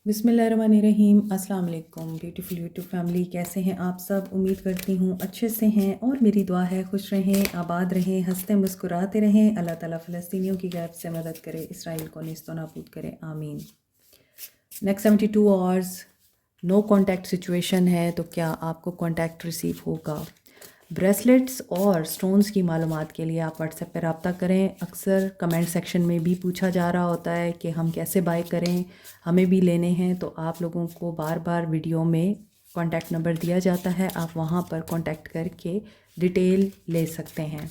बिस्मिल्लाहिर्रहमानिर्रहीम। अस्सलाम वालेकुम ब्यूटीफुल यूट्यूब फैमिली, कैसे हैं आप सब? उम्मीद करती हूँ अच्छे से हैं और मेरी दुआ है खुश रहें, आबाद रहें, हंसते मुस्कुराते रहें। अल्लाह ताला फ़लस्तीनियों की गैब से मदद करे, इसराइल को नेस्तो नाबूद करे, आमीन। Next 72 hours no contact situation है, तो क्या आपको कॉन्टैक्ट रिसीव होगा? ब्रेसलेट्स और स्टोन्स की मालूमात के लिए आप व्हाट्सएप पर रब्ता करें। अक्सर कमेंट सेक्शन में भी पूछा जा रहा होता है कि हम कैसे बाय करें, हमें भी लेने हैं। तो आप लोगों को बार बार वीडियो में कॉन्टैक्ट नंबर दिया जाता है, आप वहाँ पर कॉन्टैक्ट करके डिटेल ले सकते हैं।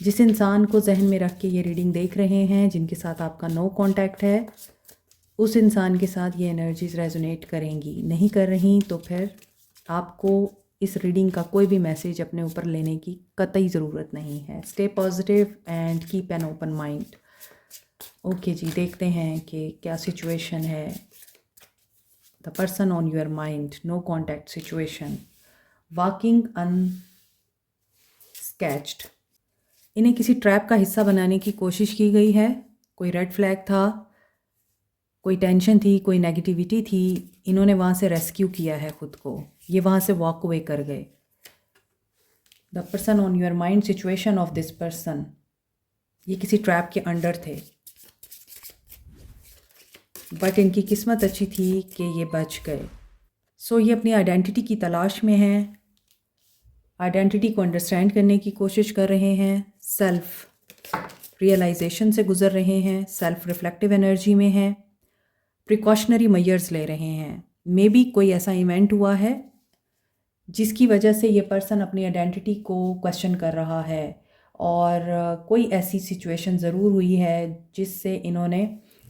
जिस इंसान को जहन में रख के ये रीडिंग देख रहे हैं, जिनके साथ आपका नो कॉन्टैक्ट है, उस इंसान के साथ ये एनर्जीज़ रेजोनेट करेंगी। नहीं कर रही तो फिर आपको इस रीडिंग का कोई भी मैसेज अपने ऊपर लेने की कतई ज़रूरत नहीं है। Stay positive and keep an open mind. Okay जी, देखते हैं कि क्या सिचुएशन है। The person on your mind, no contact situation, walking unscathed. इन्हें किसी ट्रैप का हिस्सा बनाने की कोशिश की गई है। कोई रेड फ्लैग था, कोई टेंशन थी, कोई नेगेटिविटी थी, इन्होंने वहाँ से रेस्क्यू किया है ख़ुद को, ये वहाँ से वॉक अवे कर गए। The person on your mind, situation of this person, ये किसी ट्रैप के अंडर थे, बट इनकी किस्मत अच्छी थी कि ये बच गए। सो ये अपनी आइडेंटिटी की तलाश में हैं, आइडेंटिटी को अंडरस्टैंड करने की कोशिश कर रहे हैं, सेल्फ रियलाइजेशन से गुज़र रहे हैं, सेल्फ रिफ्लेक्टिव एनर्जी में हैं, प्रिकॉशनरी मेजर्स ले रहे हैं। मे बी कोई ऐसा इवेंट हुआ है जिसकी वजह से ये पर्सन अपनी आइडेंटिटी को क्वेश्चन कर रहा है, और कोई ऐसी सिचुएशन ज़रूर हुई है जिससे इन्होंने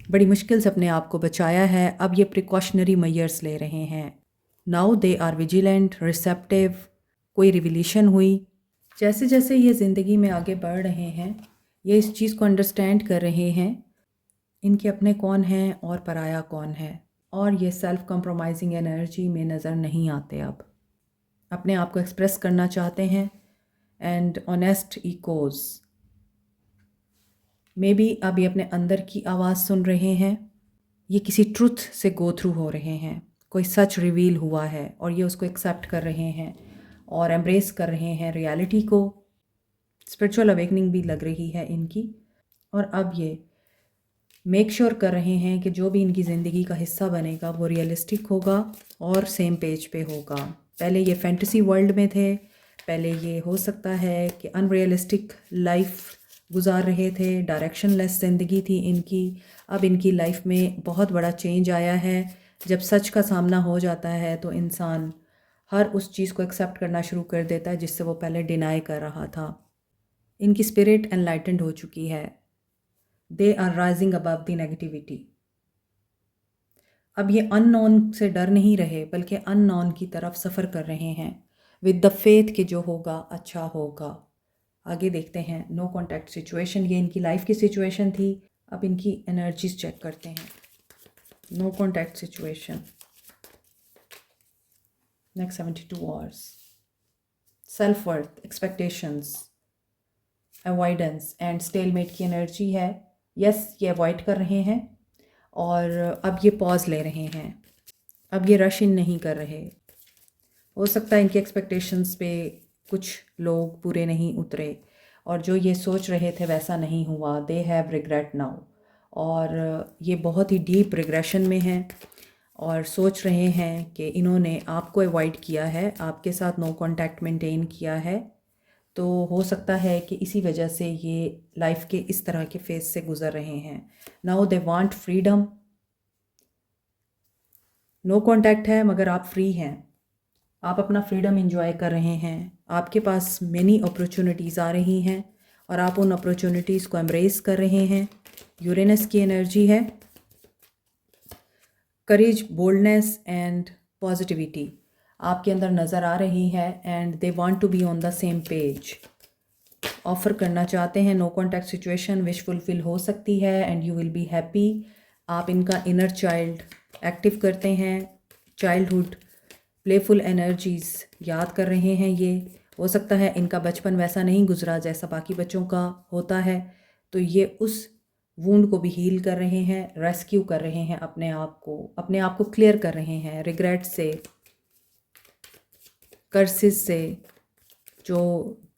बड़ी मुश्किल से अपने आप को बचाया है। अब ये प्रिकॉशनरी मेजर्स ले रहे हैं। Now they are vigilant, receptive. कोई रिविलेशन हुई। जैसे जैसे ये ज़िंदगी में आगे बढ़ रहे हैं, ये इस चीज़ को अंडरस्टैंड कर रहे हैं इनके अपने कौन हैं और पराया कौन है, और ये सेल्फ कंप्रोमाइजिंग एनर्जी में नज़र नहीं आते। अब अपने आप को एक्सप्रेस करना चाहते हैं and honest echoes. May be अब ये अपने अंदर की आवाज़ सुन रहे हैं, ये किसी ट्रुथ से गो थ्रू हो रहे हैं, कोई सच रिवील हुआ है और ये उसको एक्सेप्ट कर रहे हैं और एम्ब्रेस कर रहे हैं रियलिटी को। स्पिरिचुअल अवेकनिंग भी लग रही है इनकी, और अब ये मेक श्योर कर रहे हैं कि जो भी इनकी ज़िंदगी का हिस्सा बनेगा वो रियलिस्टिक होगा और सेम पेज पे होगा। पहले ये फैंटेसी वर्ल्ड में थे, पहले ये हो सकता है कि अनरियलिस्टिक लाइफ गुजार रहे थे, डायरेक्शनलेस ज़िंदगी थी इनकी। अब इनकी लाइफ में बहुत बड़ा चेंज आया है। जब सच का सामना हो जाता है तो इंसान हर उस चीज़ को एक्सेप्ट करना शुरू कर देता है जिससे वो पहले डिनाई कर रहा था। इनकी स्पिरिट एनलाइटेंड हो चुकी है। They are rising above the negativity. अब ये अननोन से डर नहीं रहे, बल्कि अननोन की तरफ सफ़र कर रहे हैं विद द फेथ कि जो होगा अच्छा होगा। आगे देखते हैं। नो कॉन्टैक्ट सिचुएशन, ये इनकी लाइफ की सिचुएशन थी। अब इनकी एनर्जीज चेक करते हैं। No contact situation, next 72 hours, self worth, expectations, avoidance and stalemate की एनर्जी है। यस, ये अवॉइड कर रहे हैं और अब ये पॉज ले रहे हैं। अब ये रश इन नहीं कर रहे। हो सकता है इनकी एक्सपेक्टेशंस पे कुछ लोग पूरे नहीं उतरे और जो ये सोच रहे थे वैसा नहीं हुआ। दे हैव रिग्रेट नाउ, और ये बहुत ही डीप रिग्रेशन में हैं और सोच रहे हैं कि इन्होंने आपको अवॉइड किया है, आपके साथ नो कॉन्टैक्ट मेंटेन किया है। तो हो सकता है कि इसी वजह से ये लाइफ के इस तरह के फेज से गुज़र रहे हैं। Now they want freedom. No contact है मगर आप फ्री हैं, आप अपना फ्रीडम एंजॉय कर रहे हैं। आपके पास मेनी अपॉर्चुनिटीज़ आ रही हैं और आप उन अपॉर्चुनिटीज़ को एम्ब्रेस कर रहे हैं। यूरेनस की एनर्जी है, करेज, बोल्डनेस एंड पॉजिटिविटी आपके अंदर नज़र आ रही है and they want to be on the same page. Offer करना चाहते हैं no contact situation, wish fulfil हो सकती है and you will be happy. आप इनका इनर चाइल्ड एक्टिव करते हैं, चाइल्डहुड प्लेफुल एनर्जीज़ याद कर रहे हैं। ये हो सकता है इनका बचपन वैसा नहीं गुजरा जैसा बाकी बच्चों का होता है, तो ये उस वूंड को भी हील कर रहे हैं, रेस्क्यू कर रहे हैं अपने आप को क्लियर कर रहे हैं रिग्रेट से, कर्सेस से जो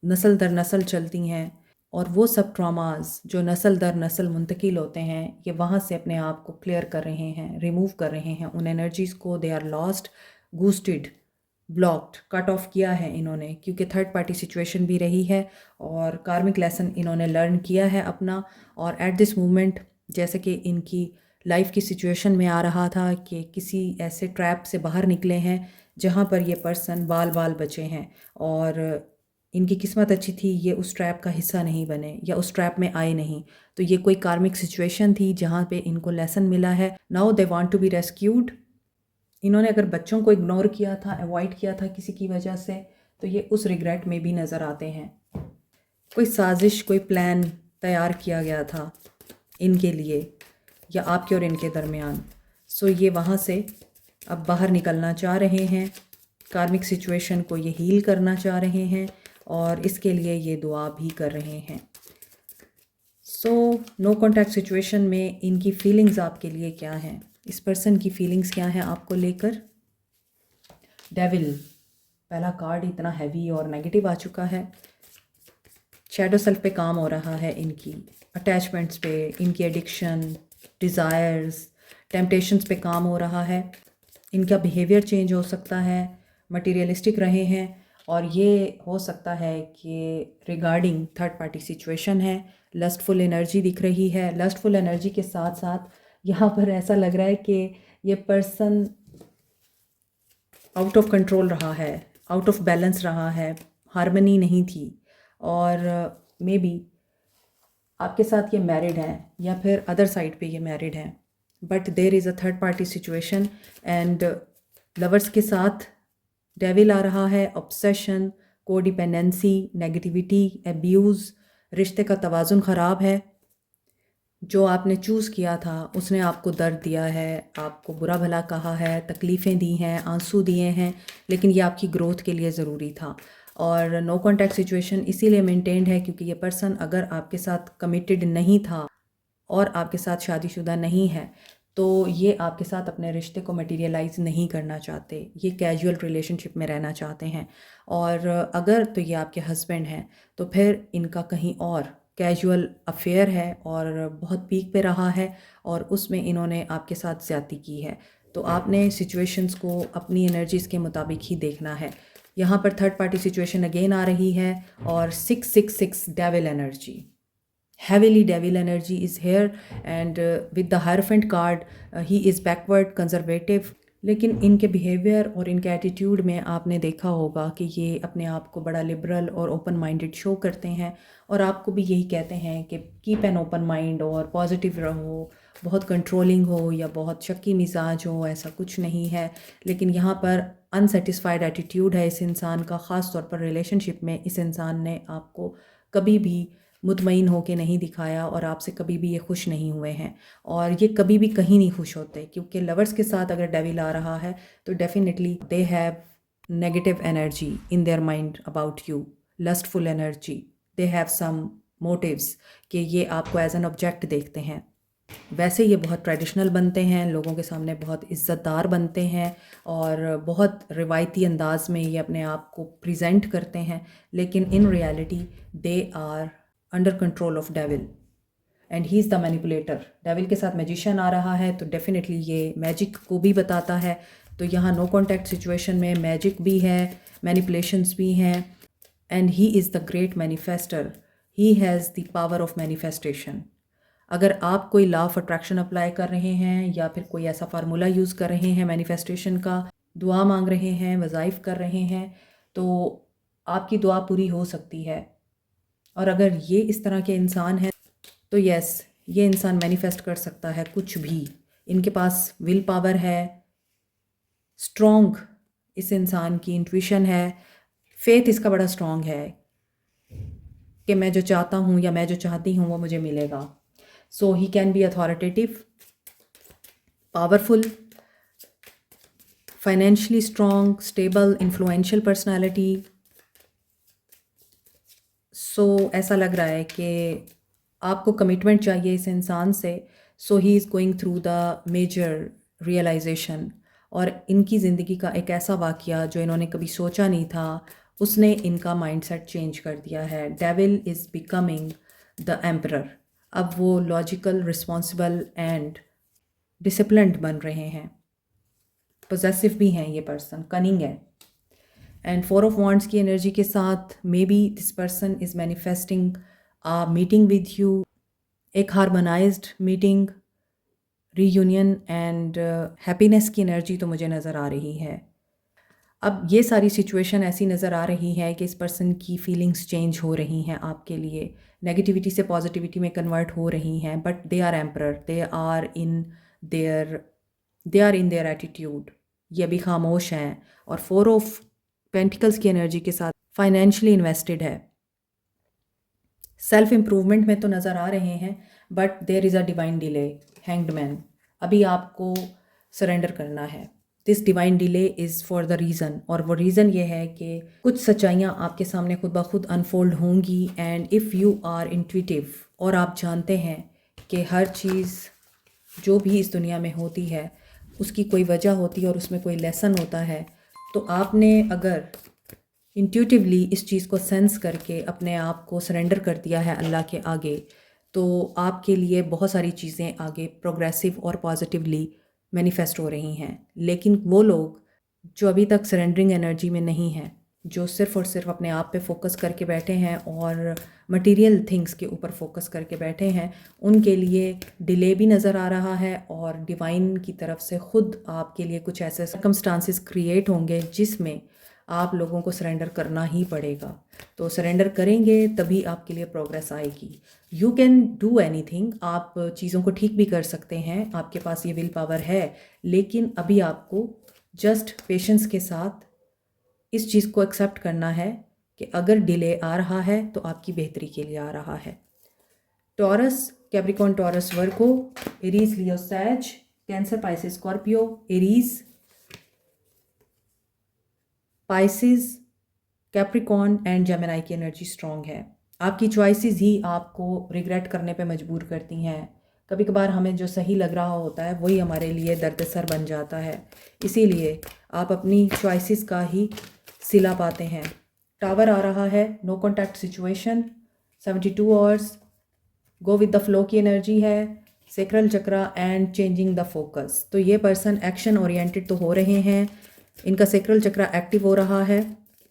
नस्ल दर नस्ल चलती हैं, और वो सब ट्रॉमास जो नस्ल दर नस्ल मुंतकिल होते हैं, ये वहाँ से अपने आप को क्लियर कर रहे हैं, रिमूव कर रहे हैं उन एनर्जीज़ को। They are lost, ghosted, blocked, cut off किया है इन्होंने, क्योंकि थर्ड पार्टी सिचुएशन भी रही है और कार्मिक लेसन इन्होंने लर्न किया है अपना। और एट दिस मोमेंट जैसे कि इनकी लाइफ की सिचुएशन में आ रहा था कि किसी ऐसे ट्रैप से बाहर निकले हैं जहाँ पर ये पर्सन बाल बाल बचे हैं, और इनकी किस्मत अच्छी थी, ये उस ट्रैप का हिस्सा नहीं बने या उस ट्रैप में आए नहीं। तो ये कोई कार्मिक सिचुएशन थी जहाँ पे इनको लेसन मिला है। Now they want to be rescued. इन्होंने अगर बच्चों को इग्नोर किया था, अवॉइड किया था किसी की वजह से, तो ये उस रिग्रेट में भी नज़र आते हैं। कोई साजिश, कोई प्लान तैयार किया गया था इनके लिए या आपके और इनके दरमियान। सो ये वहाँ से अब बाहर निकलना चाह रहे हैं, कार्मिक सिचुएशन को ये हील करना चाह रहे हैं, और इसके लिए ये दुआ भी कर रहे हैं। सो नो कॉन्टैक्ट सिचुएशन में इनकी फीलिंग्स आपके लिए क्या हैं, इस पर्सन की फीलिंग्स क्या हैं आपको लेकर। डेविल, पहला कार्ड इतना हैवी और नेगेटिव आ चुका है। शैडो सेल्फ पे काम हो रहा है इनकी, अटैचमेंट्स पे, इनकी एडिक्शन, डिज़ायर्स, टेम्पटेशंस पे काम हो रहा है। इनका बिहेवियर चेंज हो सकता है, मटीरियलिस्टिक रहे हैं, और ये हो सकता है कि रिगार्डिंग थर्ड पार्टी सिचुएशन है। लस्टफुल एनर्जी दिख रही है। लस्टफुल एनर्जी के साथ साथ यहाँ पर ऐसा लग रहा है कि ये पर्सन आउट ऑफ कंट्रोल रहा है, आउट ऑफ बैलेंस रहा है, हार्मनी नहीं थी, और मे बी आपके साथ ये मैरिड है या फिर अदर साइड पे ये मैरिड है, but there is a third party situation. And lovers के साथ डेविल आ रहा है, ऑब्सेशन, कोडिपेंडेंसी, नेगेटिविटी, एब्यूज़, रिश्ते का तवाज़ुन ख़राब है। जो आपने चूज़ किया था उसने आपको दर्द दिया है, आपको बुरा भला कहा है, तकलीफ़ें दी हैं, आंसू दिए हैं, लेकिन ये आपकी ग्रोथ के लिए ज़रूरी था। और नो कॉन्टैक्ट सिचुएशन इसीलिए मेंटेन्ड है क्योंकि ये पर्सन अगर आपके साथ कमिटेड नहीं था और आपके साथ शादीशुदा नहीं है, तो ये आपके साथ अपने रिश्ते को मटेरियलाइज नहीं करना चाहते, ये कैजुअल रिलेशनशिप में रहना चाहते हैं। और अगर तो ये आपके हस्बैंड हैं तो फिर इनका कहीं और कैजुअल अफेयर है और बहुत पीक पे रहा है, और उसमें इन्होंने आपके साथ ज़्यादती की है। तो आपने सिचुएशंस को अपनी एनर्जीज़ के मुताबिक ही देखना है। यहाँ पर थर्ड पार्टी सिचुएशन अगेन आ रही है, और 666 devil energy, heavily devil energy is here, and with the Hierophant card he is backward, conservative, लेकिन इनके बिहेवियर और इनके एटीट्यूड में आपने देखा होगा कि ये अपने आप को बड़ा लिबरल और ओपन माइंडेड शो करते हैं, और आपको भी यही कहते हैं कि कीप एन ओपन माइंड और पॉजिटिव रहो, बहुत कंट्रोलिंग हो या बहुत शक्की मिजाज हो, ऐसा कुछ नहीं है। लेकिन यहाँ पर अनसेटिस्फाइड एटीट्यूड है इस इंसान का, ख़ास तौर पर रिलेशनशिप में इस इंसान ने आपको कभी भी मुतमईन हो के नहीं दिखाया, और आपसे कभी भी ये खुश नहीं हुए हैं, और ये कभी भी कहीं नहीं खुश होते, क्योंकि लवर्स के साथ अगर डेविल आ रहा है तो definitely they have negative energy in their mind about you, lustful energy, they have some motives कि ये आपको एज एन ऑब्जेक्ट देखते हैं। वैसे ये बहुत ट्रेडिशनल बनते हैं, लोगों के सामने बहुत इज़्ज़तदार बनते हैं, और बहुत रिवायती अंदाज में ये अपने आप को प्रेजेंट करते हैं, लेकिन in reality they are under control of devil and he is the manipulator. Devil के साथ मैजिशियन आ रहा है तो डेफिनेटली ये मैजिक को भी बताता है। तो यहाँ नो कॉन्टैक्ट सिचुएशन में मैजिक भी है, मैनिपुलेशंस भी हैं, and he is the great manifester, he has the power of manifestation. अगर आप कोई लॉ ऑफ अट्रैक्शन अप्लाई कर रहे हैं या फिर कोई ऐसा फार्मूला यूज़ कर रहे हैं मैनिफेस्टेशन का, दुआ मांग रहे हैं, वज़ाइफ कर रहे हैं, तो आपकी दुआ पूरी हो सकती है। और अगर ये इस तरह के इंसान हैं तो यस, ये इंसान मैनिफेस्ट कर सकता है कुछ भी। इनके पास विल पावर है, स्ट्रॉन्ग इस इंसान की इंट्यूशन है, फेथ इसका बड़ा स्ट्रॉन्ग है कि मैं जो चाहता हूँ या मैं जो चाहती हूँ वो मुझे मिलेगा। So he can be authoritative, powerful, financially strong, stable, influential personality. So ऐसा लग रहा है कि आपको कमिटमेंट चाहिए इस इंसान से, so he is going through the major realisation. और इनकी ज़िंदगी का एक ऐसा वाक़या जो इन्होंने कभी सोचा नहीं था, उसने इनका माइंडसेट चेंज कर दिया है। Devil is becoming the emperor. अब वो लॉजिकल, रिस्पॉन्सिबल एंड डिसिप्लिन्ड बन रहे हैं। पोजेसिव भी हैं ये पर्सन, कनिंग है। एंड 4 ऑफ वांड्स की एनर्जी के साथ may be this person is manifesting a meeting with you, एक harmonised meeting, reunion and happiness की एनर्जी तो मुझे नज़र आ रही है। अब ये सारी सिचुएशन ऐसी नज़र आ रही है कि इस पर्सन की फीलिंग्स चेंज हो रही हैं आपके लिए, नेगेटिविटी से पॉजिटिविटी में कन्वर्ट हो रही हैं, but they are emperor, there they are in their attitude. ये अभी खामोश हैं। और 4 ऑफ पेंटिकल्स की एनर्जी के साथ फाइनेंशियली इन्वेस्टेड है, सेल्फ इम्प्रूवमेंट में तो नज़र आ रहे हैं, but there is a divine delay. Hanged man, अभी आपको सरेंडर करना है। This divine delay is for the reason, और वो रीज़न ये है कि कुछ सच्चाइयाँ आपके सामने खुद ब खुद अनफोल्ड होंगी। And if you are intuitive, और आप जानते हैं कि हर चीज़ जो भी इस दुनिया में होती है उसकी कोई वजह होती है और उसमें कोई लेसन होता है, तो आपने अगर इंट्यूटिवली इस चीज़ को सेंस करके अपने आप को सरेंडर कर दिया है अल्लाह के आगे, तो आपके लिए बहुत सारी चीज़ें आगे प्रोग्रेसिव और पॉजिटिवली मैनिफेस्ट हो रही हैं। लेकिन वो लोग जो अभी तक सरेंडरिंग एनर्जी में नहीं हैं, जो सिर्फ़ और सिर्फ अपने आप पे फोकस करके बैठे हैं और मटेरियल थिंग्स के ऊपर फोकस करके बैठे हैं, उनके लिए डिले भी नज़र आ रहा है। और डिवाइन की तरफ से ख़ुद आपके लिए कुछ ऐसे सर्कमस्टांसिस क्रिएट होंगे जिसमें आप लोगों को सरेंडर करना ही पड़ेगा। तो सरेंडर करेंगे तभी आपके लिए प्रोग्रेस आएगी। यू कैन डू एनीथिंग, आप चीज़ों को ठीक भी कर सकते हैं, आपके पास ये विल पावर है। लेकिन अभी आपको जस्ट पेशेंस के साथ इस चीज़ को एक्सेप्ट करना है कि अगर डिले आ रहा है तो आपकी बेहतरी के लिए आ रहा है। Taurus, Capricorn, Taurus, Virgo, Aries, Leo, Sag, Cancer, Pisces, Scorpio, Aries, Pisces, Capricorn and Gemini की एनर्जी स्ट्रॉन्ग है। आपकी चॉइसेस ही आपको रिग्रेट करने पे मजबूर करती हैं। कभी कभार हमें जो सही लग रहा होता है वही हमारे लिए दर्दसर बन जाता है, इसीलिए आप अपनी चॉइसेस का ही सिला पाते हैं। टावर आ रहा है, no contact situation, 72 hours, go with the flow की एनर्जी है, sacral chakra and changing the focus. तो ये पर्सन एक्शन ओरिएंटेड तो हो रहे हैं, इनका सेक्रल चक्रा एक्टिव हो रहा है।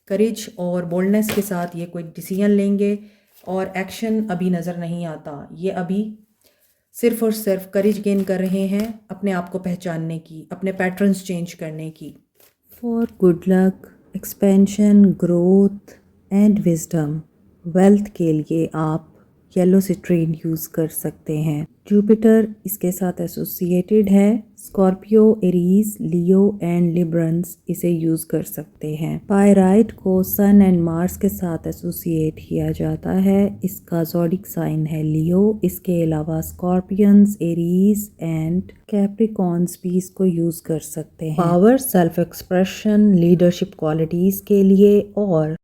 करेज और बोल्डनेस के साथ ये कोई डिसीजन लेंगे, और एक्शन अभी नज़र नहीं आता। ये अभी सिर्फ और सिर्फ करेज गेन कर रहे हैं अपने आप को पहचानने की, अपने पैटर्न्स चेंज करने की। For good luck, expansion, growth and wisdom, wealth के लिए आप येलो सिट्रीन यूज़ कर सकते हैं। जुपिटर इसके साथ एसोसिएटेड है। Scorpio, Aries, Leo and Librans इसे यूज़ कर सकते हैं। पायराइट को सन एंड मार्स के साथ एसोसिएट किया जाता है। इसका ज़ोडिक साइन है लियो। इसके अलावा स्कॉर्पियंस, एरीज एंड कैप्रिकॉर्न्स भी इसको यूज़ कर सकते हैं। Power, self expression, leadership qualities के लिए, और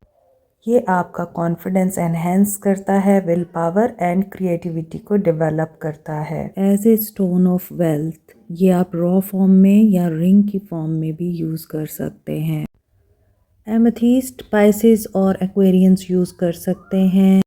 ये आपका कॉन्फिडेंस एनहेंस करता है, विल पावर एंड क्रिएटिविटी को डेवलप करता है। As a stone of wealth, ये आप रॉ फॉर्म में या रिंग की फॉर्म में भी यूज़ कर सकते हैं। एमेथिस्ट, पाइसिस और एक्वेरियंस यूज़ कर सकते हैं।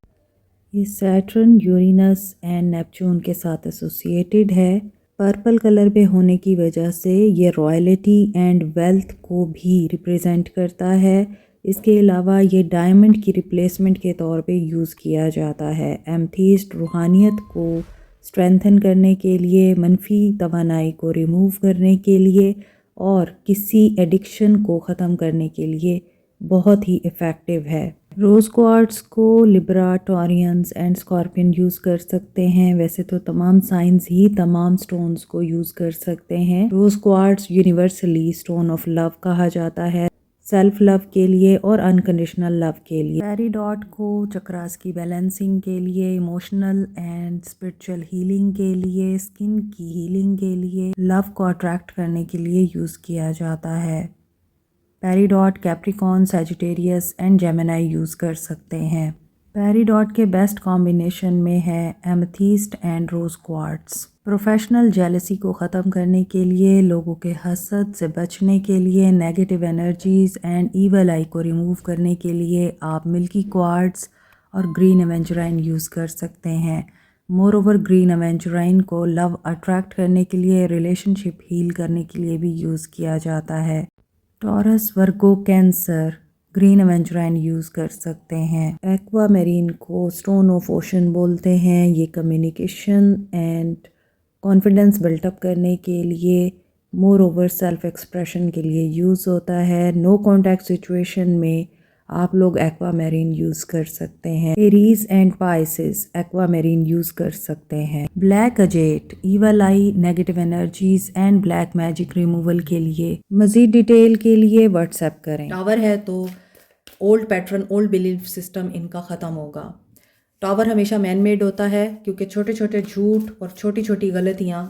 ये सैटर्न, यूरेनस एंड नेपच्यून के साथ एसोसिएटेड है। पर्पल कलर पे होने की वजह से ये रॉयल्टी एंड वेल्थ को भी रिप्रेजेंट करता है। इसके अलावा ये डायमंड की रिप्लेसमेंट के तौर पे यूज़ किया जाता है। एमेथिस्ट रूहानियत को स्ट्रेंथन करने के लिए, मनफी तवानाई को रिमूव करने के लिए और किसी एडिक्शन को ख़त्म करने के लिए बहुत ही इफ़ेक्टिव है। रोज़ क्वार्ट्ज को Libra, Taureans and scorpion use कर सकते हैं। वैसे तो तमाम साइंस ही तमाम स्टोन्स को यूज़ कर सकते हैं। Rose quartz universally stone of love कहा जाता है, सेल्फ लव के लिए और अनकंडीशनल लव के लिए। पेरीडॉट को चक्रास की बैलेंसिंग के लिए, इमोशनल एंड स्पिरिचुअल हीलिंग के लिए, स्किन की हीलिंग के लिए, लव को अट्रैक्ट करने के लिए यूज़ किया जाता है। Peridot Capricorn, Sagittarius and Gemini use कर सकते हैं। पेरिडॉट के बेस्ट कॉम्बिनेशन में है amethyst and rose quartz. Professional jealousy को ख़त्म करने के लिए, लोगों के हसद से बचने के लिए, नेगेटिव एनर्जीज़ एंड ईवल आई को रिमूव करने के लिए आप मिल्की क्वार्ट्स और ग्रीन एवेंचुराइन यूज़ कर सकते हैं। मोर ओवर ग्रीन एवेंचुराइन को लव अट्रैक्ट करने के लिए, रिलेशनशिप हील करने के लिए भी यूज़ किया जाता है। टॉरस, वर्गो, कैंसर ग्रीन एवेंचुराइन यूज़ कर सकते हैं। एक्वा मैरीन को स्टोन ऑफ ओशन बोलते हैं। ये कम्युनिकेशन एंड कॉन्फिडेंस बिल्टअप करने के लिए, मोर ओवर सेल्फ एक्सप्रेशन के लिए यूज़ होता है। नो कॉन्टैक्ट सिचुएशन में आप लोग एक्वा मैरीन यूज़ कर सकते हैं। Aries and Pisces aqua marine use कर सकते हैं। Black अजेट evil I, negative energies and black magic removal के लिए। मज़ीद डिटेल के लिए व्हाट्सएप करें। टावर है तो old pattern, old belief system इनका ख़त्म होगा। टावर हमेशा मैन मेड होता है क्योंकि छोटे छोटे झूठ और छोटी छोटी गलतियाँ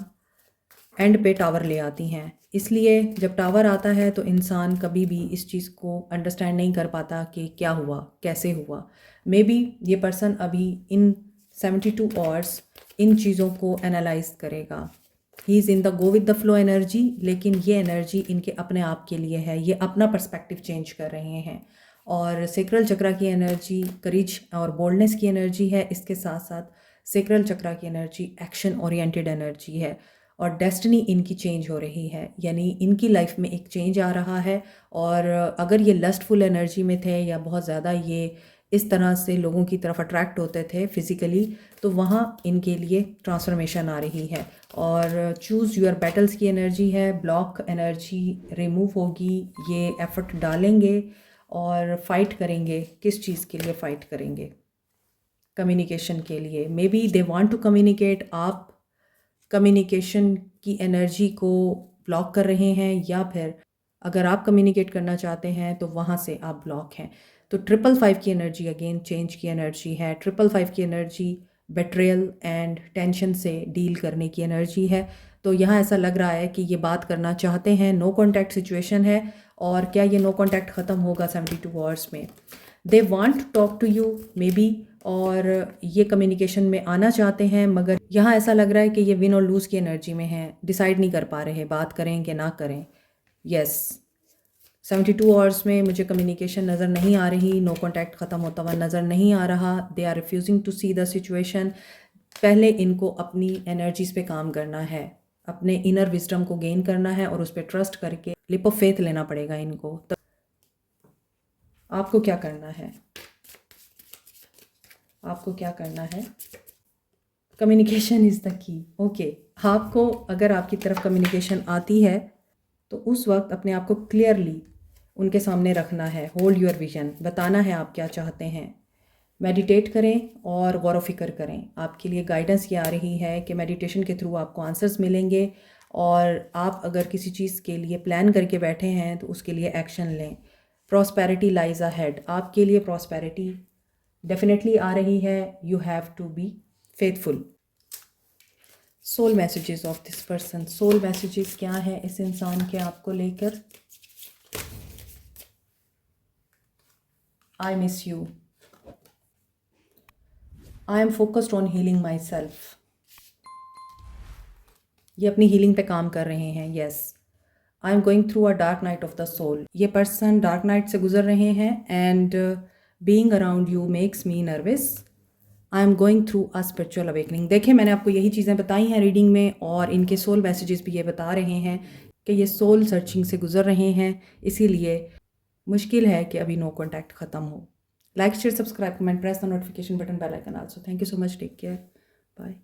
एंड पे टावर ले आती हैं। इसलिए जब टावर आता है तो इंसान कभी भी इस चीज़ को अंडरस्टैंड नहीं कर पाता कि क्या हुआ, कैसे हुआ। मे बी ये पर्सन अभी इन 72 आवर्स इन चीज़ों को एनालाइज करेगा। He is in the go with the flow energy, लेकिन ये एनर्जी इनके अपने आप के लिए है। ये अपना पर्सपेक्टिव चेंज कर रहे हैं और सेक्रल चक्रा की एनर्जी करेज और बोल्डनेस की एनर्जी है। इसके साथ साथ सेक्रल चक्रा की एनर्जी एक्शन ओरिएंटेड एनर्जी है और डेस्टिनी इनकी चेंज हो रही है, यानी इनकी लाइफ में एक चेंज आ रहा है। और अगर ये लस्टफुल एनर्जी में थे या बहुत ज़्यादा ये इस तरह से लोगों की तरफ अट्रैक्ट होते थे फिज़िकली, तो वहाँ इनके लिए ट्रांसफॉर्मेशन आ रही है। और चूज़ यूर बैटल्स की एनर्जी है। ब्लॉक एनर्जी रिमूव होगी, ये एफर्ट डालेंगे और फाइट करेंगे। किस चीज़ के लिए फ़ाइट करेंगे? कम्युनिकेशन के लिए। May be they want to communicate, आप कम्युनिकेशन की एनर्जी को ब्लॉक कर रहे हैं, या फिर अगर आप कम्युनिकेट करना चाहते हैं तो वहाँ से आप ब्लॉक हैं। तो 555 की एनर्जी अगेन चेंज की एनर्जी है। 555 की एनर्जी बेट्रेयल एंड टेंशन से डील करने की एनर्जी है। तो यहाँ ऐसा लग रहा है कि ये बात करना चाहते हैं, नो कॉन्टैक्ट सिचुएशन है। और क्या ये नो कॉन्टैक्ट ख़त्म होगा 72 आवर्स में? They want to talk to you may be, और ये कम्युनिकेशन में आना चाहते हैं, मगर यहाँ ऐसा लग रहा है कि ये विन और लूज़ की एनर्जी में हैं। डिसाइड नहीं कर पा रहे बात करें कि ना करें। यस, 72 आवर्स में मुझे कम्युनिकेशन नज़र नहीं आ रही, नो कॉन्टैक्ट ख़त्म होता हुआ नज़र नहीं आ रहा। They are refusing to see the situation. पहले इनको अपनी एनर्जीज़ पे काम करना है, अपने इनर विजडम को गेन करना है और उस पर ट्रस्ट करके लिप ऑफ फेथ लेना पड़ेगा इनको। तो आपको क्या करना है? आपको क्या करना है? Communication is the key. Okay, आपको अगर आपकी तरफ कम्युनिकेशन आती है तो उस वक्त अपने आप को क्लियरली उनके सामने रखना है। होल्ड योर विजन, बताना है आप क्या चाहते हैं। मेडिटेट करें और गौर व फिक्र करें। आपके लिए गाइडेंस ये आ रही है कि मेडिटेशन के थ्रू आपको आंसर्स मिलेंगे, और आप अगर किसी चीज़ के लिए प्लान करके बैठे हैं तो उसके लिए एक्शन लें। प्रॉस्पेरिटी लाइज अहेड, आपके लिए प्रॉस्पेरिटी डेफिनेटली आ रही है। You have to be faithful. Soul messages of this person, soul messages क्या है इस इंसान के आपको लेकर? I miss you, I am focused on healing myself. ये अपनी हीलिंग पे काम कर रहे हैं। Yes, I am going through a dark night of the soul. ये पर्सन डार्क नाइट से गुजर रहे हैं and being around you makes me nervous. I am going through a spiritual awakening. देखिए, मैंने आपको यही चीज़ें बताई हैं रीडिंग में, और इनके सोल मैसेजेस भी ये बता रहे हैं कि ये सोल सर्चिंग से गुजर रहे हैं। इसीलिए मुश्किल है कि अभी नो कॉन्टैक्ट ख़त्म हो। Like, share, subscribe, comment, press the notification button, bell icon also. Thank you so much, take care, bye.